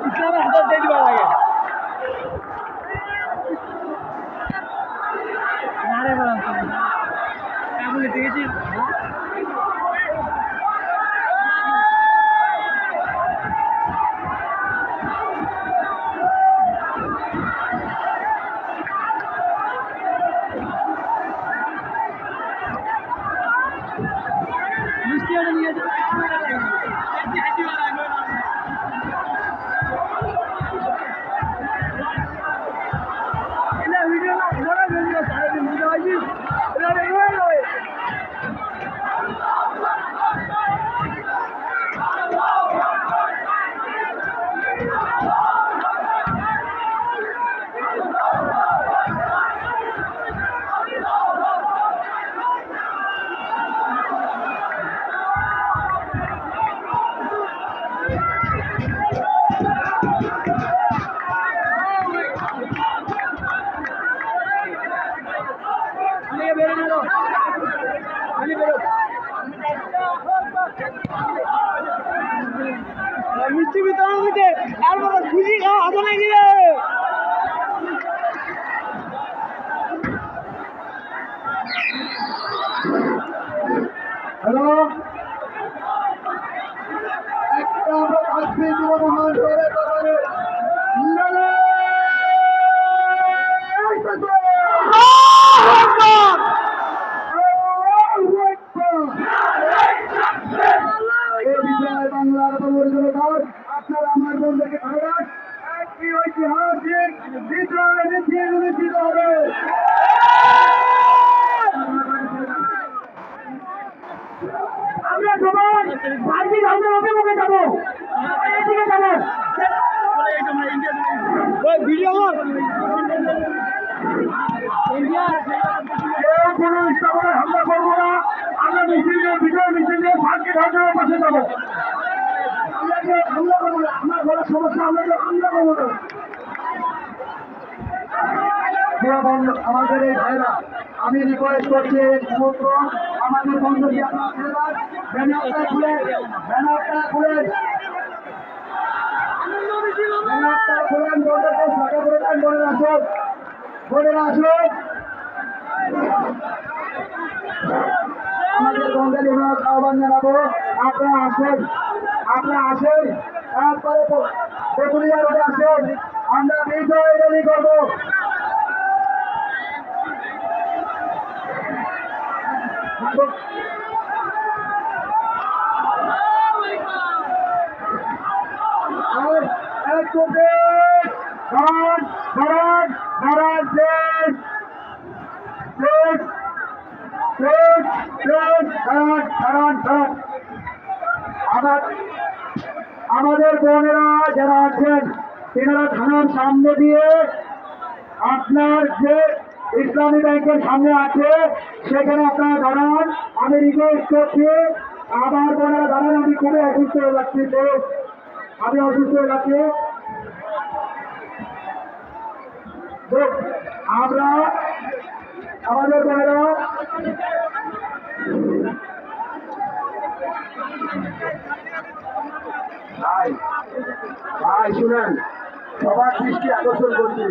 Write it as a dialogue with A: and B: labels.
A: ইসলামের হাতে দিয়ে দিবা লাগে না রে বললাম কেমন দেখেছি মিষ্টি ওটা নিয়ে যাবে মিষ্টি বিতরণ দিতে তারপরে খুশি খাওয়া হবে নাকি রে
B: হ্যালো একটা আমরা আজকে মহান শহরে আপনারা আমার বন্ধুকে ধরেন একটি ঐতিহাসিক বিদ্রোহে নিশ্চিত হবে আমরা সবাই ভারতী ধর্মের অভিমুখে যাবো এদিকে যাবো
A: ভিডিও ইন্ডিয়া
B: কেউ কোনো স্থাপনে হামলা করবো না আমরা মিছিল নিয়ে বিজয় মিছিল নিয়ে ভারতী ধর্মের পাশে যাবো হামলা করবো না আমার বড় সমস্যা আমরা হামলা করবো না আমাদের এই ভাইরা আমি রিকোয়েস্ট করছি আমাদের বন্ধুকে ব্যানারটা খুলেন ব্যানারটা খুলেন বন্ধুকে ফাঁকা করে দেন বোনেরা আসুন আমাদের বন্ধের আহ্বান জানাবো আপনারা আসেন তারপরে তেঁতুলিয়া রোডে আসেন আমরা বিজয় র্যালি করবো আমাদের বোনেরা যারা আছেন তেনারা থানার সামনে দিয়ে আপনার যে ইসলামী ব্যাংকের সামনে আছে সেখানে আপনারা দাঁড়ান আমি রিকোয়েস্ট করছি আমার বোনেরা দাঁড়ান আমি খুবই অসুস্থ হয়ে যাচ্ছি আমি অসুস্থ হয়ে যাচ্ছি আমরা আমাদের বোনেরা ভাই শুনেন সবার দৃষ্টি আকর্ষণ করছি